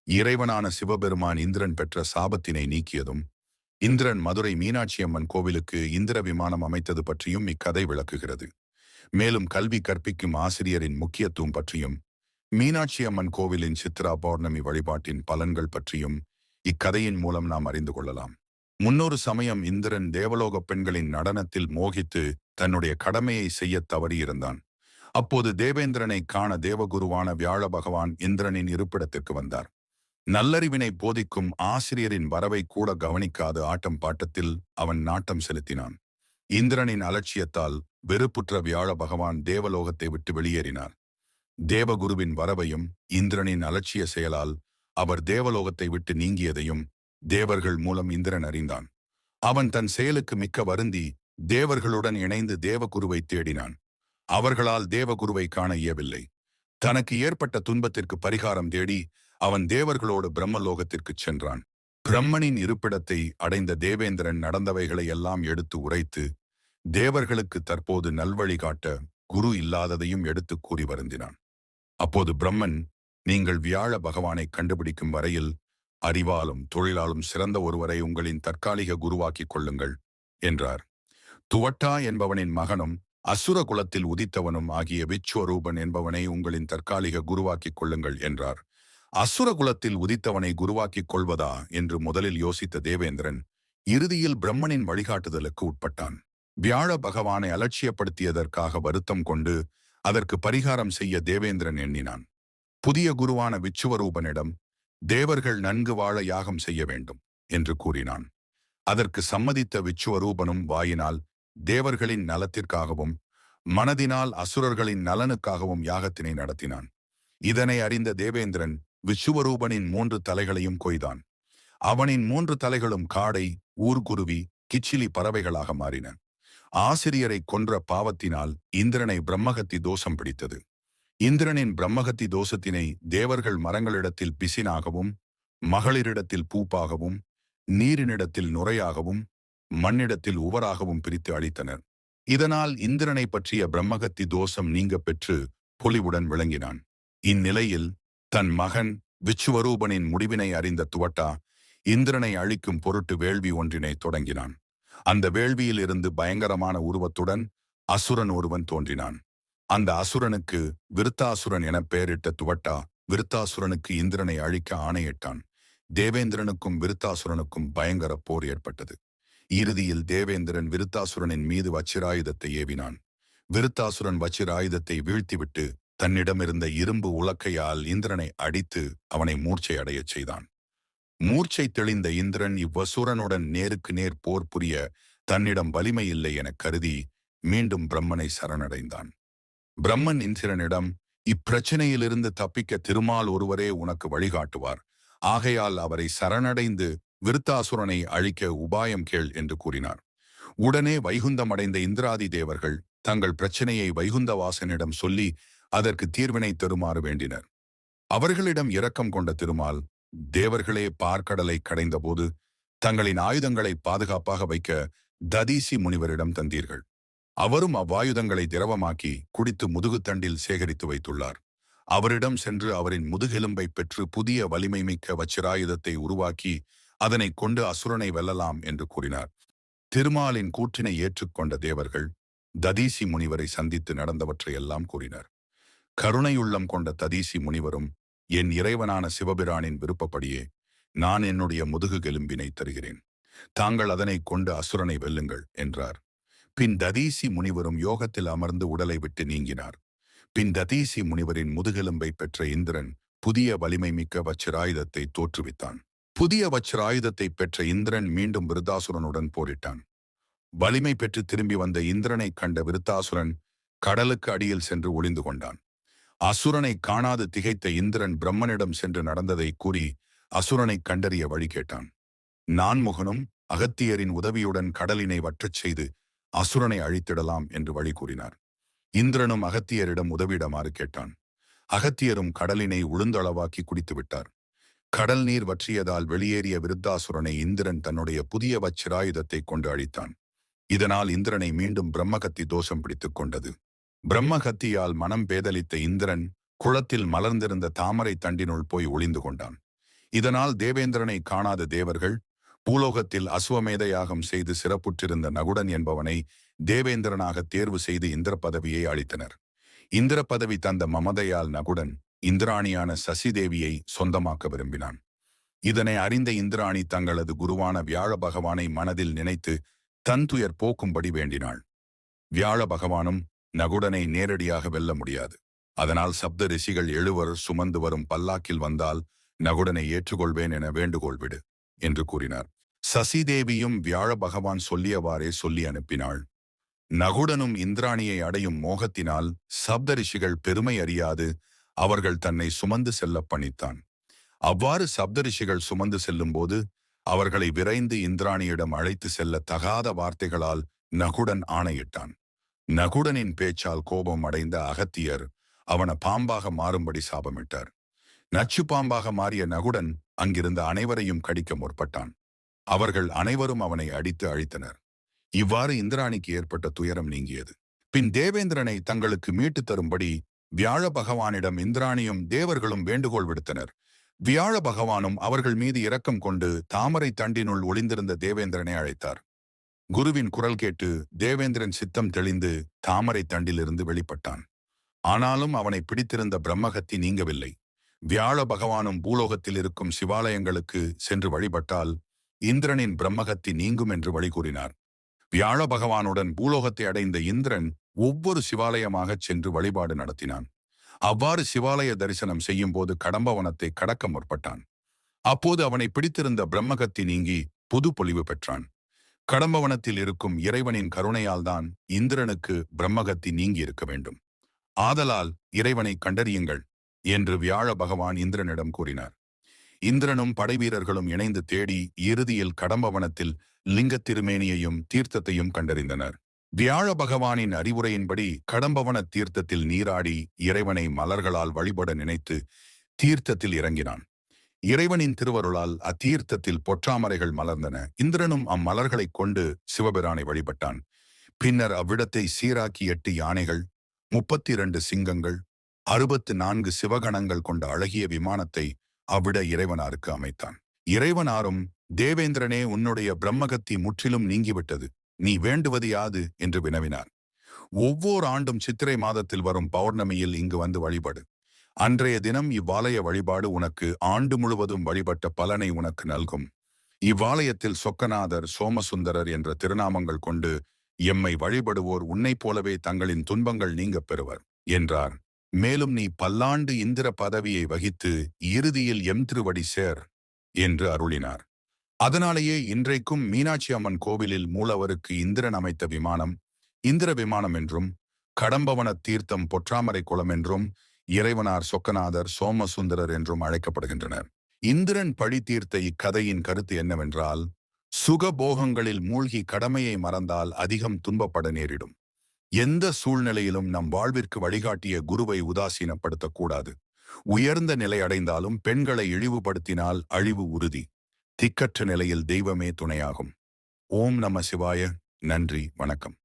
இறைவனான சிவபெருமான் இந்திரன் பெற்ற சாபத்தினை நீக்கியதும், இந்திரன் மதுரை மீனாட்சி அம்மன் கோவிலுக்கு இந்திர விமானம் அமைத்தது பற்றியும் இக்கதை விளக்குகிறது. மேலும் கல்வி கற்பிக்கும் ஆசிரியரின் முக்கியத்துவம் பற்றியும், மீனாட்சி அம்மன் கோவிலின் சித்ரா பௌர்ணமி வழிபாட்டின் பலன்கள் பற்றியும் இக்கதையின் மூலம் நாம் அறிந்து கொள்ளலாம். முன்னொரு சமயம் இந்திரன் தேவலோக பெண்களின் நடனத்தில் மோகித்து தன்னுடைய கடமையை செய்ய தவறியிருந்தான். அப்போது தேவேந்திரனை காண தேவகுருவான வியாழ பகவான் இந்திரனின் இருப்பிடத்திற்கு வந்தார். நல்லறிவினை போதிக்கும் ஆசிரியரின் வரவை கூட கவனிக்காது ஆட்டம் பாட்டத்தில் அவன் நாட்டம் செலுத்தினான். இந்திரனின் அலட்சியத்தால் வெறுப்புற்ற வியாழ பகவான் தேவலோகத்தை விட்டு வெளியேறினார். தேவகுருவின் வரவையும் இந்திரனின் அலட்சிய செயலால் அவர் தேவலோகத்தை விட்டு நீங்கியதையும் தேவர்கள் மூலம் இந்திரன் அறிந்தான். அவன் தன் செயலுக்கு மிக்க வருந்தி தேவர்களுடன் இணைந்து தேவகுருவை தேடினான். அவர்களால் தேவகுருவை காண இயவில்லை. தனக்கு ஏற்பட்ட துன்பத்திற்கு பரிகாரம் தேடி அவன் தேவர்களோடு பிரம்மலோகத்திற்குச் சென்றான். பிரம்மனின் இருப்பிடத்தை அடைந்த தேவேந்திரன் நடந்தவைகளை எல்லாம் எடுத்து உரைத்து தேவர்களுக்கு தற்போது நல்வழி காட்ட குரு இல்லாததையும் எடுத்து கூறி வருந்தினான். அப்போது பிரம்மன், நீங்கள் வியாழ பகவானை கண்டுபிடிக்கும் வரையில் அறிவாலும் தொழிலாலும் சிறந்த ஒருவரை உங்களின் தற்காலிக குருவாக்கிக் கொள்ளுங்கள் என்றார். துவட்டா என்பவனின் மகனும் அசுர குலத்தில் உதித்தவனும் ஆகிய விச்சுவரூபன் என்பவனை உங்களின் தற்காலிக குருவாக்கிக் கொள்ளுங்கள் என்றார். அசுர குலத்தில் உதித்தவனை குருவாக்கிக் கொள்வதா என்று முதலில் யோசித்த தேவேந்திரன் இறுதியில் பிரம்மனின் வழிகாட்டுதலுக்கு உட்பட்டான். வியாழ பகவானை அலட்சியப்படுத்தியதற்காக வருத்தம் கொண்டு அதற்கு பரிகாரம் செய்ய தேவேந்திரன் எண்ணினான். புதிய குருவான விச்சுவரூபனிடம் தேவர்கள் நன்கு வாழ யாகம் செய்ய வேண்டும் என்று கூறினான். அதற்கு சம்மதித்த விச்சுவரூபனும் வாயினால் தேவர்களின் நலத்திற்காகவும் மனதினால் அசுரர்களின் நலனுக்காகவும் யாகத்தினை நடத்தினான். இதனை அறிந்த தேவேந்திரன் விச்சுவரூபனின் 3 தலைகளையும் கொய்தான். அவனின் 3 தலைகளும் காடை, ஊர்குருவி, கிச்சிலி பறவைகளாக மாறின. ஆசிரியரை கொன்ற பாவத்தினால் இந்திரனை பிரம்மகத்தி தோஷம் பிடித்தது. இந்திரனின் பிரம்மகத்தி தோஷத்தினை தேவர்கள் மரங்களிடத்தில் பிசினாகவும், மகளிரிடத்தில் பூப்பாகவும், நீரினிடத்தில் நுரையாகவும், மண்ணிடத்தில் உவராகவும் பிரித்து அளித்தனர். இதனால் இந்திரனை பற்றிய பிரம்மகத்தி தோஷம் நீங்க பெற்று பொலிவுடன் விளங்கினான். இந்நிலையில் தன் மகன் விச்சுவரூபனின் முடிவினை அறிந்த துவட்டா இந்திரனை அழிக்கும் பொருட்டு வேள்வி ஒன்றினை தொடங்கினான். அந்த வேள்வியில் இருந்து பயங்கரமான உருவத்துடன் அசுரன் ஒருவன் தோன்றினான். அந்த அசுரனுக்கு விருத்தாசுரன் என பெயரிட்ட துவட்டா விருத்தாசுரனுக்கு இந்திரனை அழிக்க ஆணையிட்டான். தேவேந்திரனுக்கும் விருத்தாசுரனுக்கும் பயங்கர போர் ஏற்பட்டது. இறுதியில் தேவேந்திரன் விருத்தாசுரனின் மீது வச்சிராயுதத்தை ஏவினான். விருத்தாசுரன் வச்சிராயுதத்தை வீழ்த்திவிட்டு தன்னிடமிருந்த இரும்பு உலக்கையால் இந்திரனை அடித்து அவனை மூர்ச்சை அடையச் செய்தான். மூர்ச்சை தெளிந்த இந்திரன் இவ்வசுரனுடன் நேருக்கு நேர் போர் புரிய தன்னிடம் வலிமை இல்லை என கருதி மீண்டும் பிரம்மனை சரணடைந்தான். பிரம்மன் இந்திரனிடம், இப்பிரச்சனையிலிருந்து தப்பிக்க திருமால் ஒருவரே உனக்கு வழிகாட்டுவார். ஆகையால் அவரை சரணடைந்து விருத்தாசுரனை அழிக்க உபாயம் கேள் என்று கூறினார். உடனே வைகுந்தம் அடைந்த இந்திராதி தேவர்கள் தங்கள் பிரச்சனையை வைகுந்தவாசனிடம் சொல்லி அதற்கு தீர்வினை தருமாறு வேண்டினர். அவர்களிடம் இரக்கம் கொண்ட திருமால், தேவர்களே பார்க்கடலை கடைந்தபோது தங்களின் ஆயுதங்களை பாதுகாப்பாக வைக்க ததீசி முனிவரிடம் தந்தீர்கள். அவரும் அவ்வாயுதங்களை திரவமாக்கி குடித்து முதுகுத்தண்டில் சேகரித்து வைத்துள்ளார். அவரிடம் சென்று அவரின் முதுகெலும்பை பெற்று புதிய வலிமை மிக்க வச்சிராயுதத்தை உருவாக்கி அதனை கொண்டு அசுரனை வெல்லலாம் என்று கூறினார். திருமாலின் கூற்றினை ஏற்றுக்கொண்ட தேவர்கள் ததீசி முனிவரை சந்தித்து நடந்தவற்றையெல்லாம் கூறினர். கருணையுள்ளம் கொண்ட ததீசி முனிவரும், என் இறைவனான சிவபிரானின் விருப்பப்படியே நான் என்னுடைய முதுகு எலும்பினை தருகிறேன். தாங்கள் அதனை கொண்டு அசுரனை வெல்லுங்கள் என்றார். பின் ததீசி முனிவரும் யோகத்தில் அமர்ந்து உடலை விட்டு நீங்கினார். பின் ததீசி முனிவரின் முதுகெலும்பை பெற்ற இந்திரன் புதிய வலிமை மிக்க வச்சிராயுதத்தை தோற்றுவித்தான். புதிய வச்சிராயுதத்தை பெற்ற இந்திரன் மீண்டும் விருத்தாசுரனுடன் போரிட்டான். வலிமை பெற்று திரும்பி வந்த இந்திரனை கண்ட விருத்தாசுரன் கடலுக்கு அடியில் சென்று ஒளிந்து கொண்டான். அசுரனை காணாது திகைத்த இந்திரன் பிரம்மனிடம் சென்று நடந்ததை கூறி அசுரனை கண்டறிய வழி கேட்டான். நான்முகனும் அகத்தியரின் உதவியுடன் கடலினை வற்றச் செய்து அசுரனை அழித்திடலாம் என்று வழி கூறினார். இந்திரனும் அகத்தியரிடம் உதவியிடுமாறு கேட்டான். அகத்தியரும் கடலினை உளுந்தளவாக்கி குடித்து விட்டார். கடல் நீர் வற்றியதால் வெளியேறிய விருத்தாசுரனை இந்திரன் தன்னுடைய புதிய வச்சிராயுதத்தை கொண்டு அழித்தான். இதனால் இந்திரனை மீண்டும் பிரம்மகத்தி தோஷம் பிடித்துக் கொண்டது. பிரம்மகத்தியால் மனம் பேதலித்த இந்திரன் குளத்தில் மலர்ந்திருந்த தாமரை தண்டினுள் போய் ஒளிந்து கொண்டான். இதனால் தேவேந்திரனை காணாத தேவர்கள் பூலோகத்தில் அசுவமேத யாகம் செய்து சிறப்புற்றிருந்த நகுடன் என்பவனை தேவேந்திரனாக தேர்வு செய்து இந்திர பதவியை அளித்தனர். இந்திர பதவி தந்த மமதையால் நகுடன் இந்திராணியான சசிதேவியை சொந்தமாக்க விரும்பினான். இதனை அறிந்த இந்திராணி தங்களது குருவான வியாழ பகவானை மனதில் நினைத்து தன் துயர் போக்கும்படி வேண்டினாள். வியாழ பகவானும் நகுடனை நேரடியாக வெல்ல முடியாது. அதனால் சப்த ரிஷிகள் 7 சுமந்து வரும் பல்லாக்கில் வந்தால் நகுடனை ஏற்றுக்கொள்வேன் என வேண்டுகோள் விடு என்று கூறினார். சசிதேவியும் வியாழ பகவான் சொல்லியவாறே சொல்லி அனுப்பினாள். நகுடனும் இந்திராணியை அடையும் மோகத்தினால் சப்த ரிஷிகள் பெருமை அறியாது அவர்கள் தன்னை சுமந்து செல்ல பணித்தான். அவ்வாறு சப்த ரிஷிகள் சுமந்து செல்லும்போது அவர்களை விரைந்து இந்திராணியிடம் அழைத்து செல்ல தகாத வார்த்தைகளால் நகுடன் ஆணையிட்டான். நகுடனின் பேச்சால் கோபம் அடைந்த அகத்தியர் அவனை பாம்பாக மாறும்படி சாபமிட்டார். நச்சு பாம்பாக மாறிய நகுடன் அங்கிருந்த அனைவரையும் கடிக்க முற்பட்டான். அவர்கள் அனைவரும் அவனை அடித்து அழித்தனர். இவ்வாறு இந்திராணிக்கு ஏற்பட்ட துயரம் நீங்கியது. பின் தேவேந்திரனை தங்களுக்கு மீட்டு தரும்படி வியாழ பகவானிடம் இந்திராணியும் தேவர்களும் வேண்டுகோள் விடுத்தனர். வியாழ பகவானும் அவர்கள் மீது இரக்கம் கொண்டு தாமரை தண்டினுள் ஒளிந்திருந்த தேவேந்திரனை அழைத்தார். குருவின் குரல் கேட்டு தேவேந்திரன் சித்தம் தெளிந்து தாமரை தண்டிலிருந்து வெளிப்பட்டான். ஆனாலும் அவனை பிடித்திருந்த பிரம்மகத்தி நீங்கவில்லை. வியாழ பகவானும் பூலோகத்தில் இருக்கும் சிவாலயங்களுக்கு சென்று வழிபட்டால் இந்திரனின் பிரம்மகத்தி நீங்கும் என்று வழி கூறினார். வியாழ பகவானுடன் பூலோகத்தை அடைந்த இந்திரன் ஒவ்வொரு சிவாலயமாகச் சென்று வழிபாடு நடத்தினான். அவ்வாறு சிவாலய தரிசனம் செய்யும் போது கடம்பவனத்தை கடக்க முற்பட்டான். அப்போது அவனை பிடித்திருந்த பிரம்மகத்தி நீங்கி புது பொலிவு பெற்றான். கடம்பவனத்தில் இருக்கும் இறைவனின் கருணையால்தான் இந்திரனுக்கு பிரம்மகத்தி நீங்கி இருக்க வேண்டும். ஆதலால் இறைவனை கண்டறியுங்கள் என்று வியாழ பகவான் இந்திரனிடம் கூறினார். இந்திரனும் படைவீரர்களும் இணைந்து தேடி இறுதியில் கடம்பவனத்தில் லிங்க திருமேனியையும் தீர்த்தத்தையும் கண்டறிந்தனர். வியாழ பகவானின் அறிவுரையின்படி கடம்பவன தீர்த்தத்தில் நீராடி இறைவனை மலர்களால் வழிபட நினைத்து தீர்த்தத்தில் இறங்கினான். இறைவனின் திருவருளால் அத்தீர்த்தத்தில் பொற்றாமரைகள் மலர்ந்தன. இந்திரனும் அம்மலர்களைக் கொண்டு சிவபிரானை வழிபட்டான். பின்னர் அவ்விடத்தை சீராக்கி 8 யானைகள், 32 சிங்கங்கள், 64 சிவகணங்கள் கொண்ட அழகிய விமானத்தை அவ்விட இறைவனாருக்கு அமைத்தான். இறைவனாரும், தேவேந்திரனே, உன்னுடைய பிரம்மகத்தி முற்றிலும் நீங்கிவிட்டது, நீ வேண்டுவது யாது என்று வினவினார். ஒவ்வொரு ஆண்டும் சித்திரை மாதத்தில் வரும் பௌர்ணமியில் இங்கு வந்து வழிபடு. அன்றைய தினம் இவ்வாலய வழிபாடு உனக்கு ஆண்டு முழுவதும் வழிபட்ட பலனை உனக்கு நல்கும். இவ்வாலயத்தில் சொக்கநாதர், சோமசுந்தரர் என்ற திருநாமங்கள் கொண்டு எம்மை வழிபடுவோர் உன்னைப் போலவே தங்களின் துன்பங்கள் நீங்கப் பெறுவர் என்றார். மேலும் நீ பல்லாண்டு இந்திர பதவியை வகித்து இறுதியில் எம் திருவடி சேர் என்று அருளினார். அதனாலேயே இன்றைக்கும் மீனாட்சி அம்மன் கோவிலில் மூலவருக்கு இந்திரன் அமைத்த விமானம் இந்திர விமானம் என்றும், கடம்பவன தீர்த்தம் பொற்றாமரை குளம் என்றும், இறைவனார் சொக்கநாதர், சோமசுந்தரர் என்றும் அழைக்கப்படுகின்றனர். இந்திரன் பழி தீர்த்த இக்கதையின் கருத்து என்னவென்றால், சுகபோகங்களில் மூழ்கி கடமையை மறந்தால் அதிகம் துன்பப்பட நேரிடும். எந்த சூழ்நிலையிலும் நம் வாழ்விற்கு வழிகாட்டிய குருவை உதாசீனப்படுத்தக்கூடாது. உயர்ந்த நிலை அடைந்தாலும் பெண்களை இழிவுபடுத்தினால் அழிவு உறுதி. திக்கற்ற நிலையில் தெய்வமே துணையாகும். ஓம் நம சிவாய. நன்றி, வணக்கம்.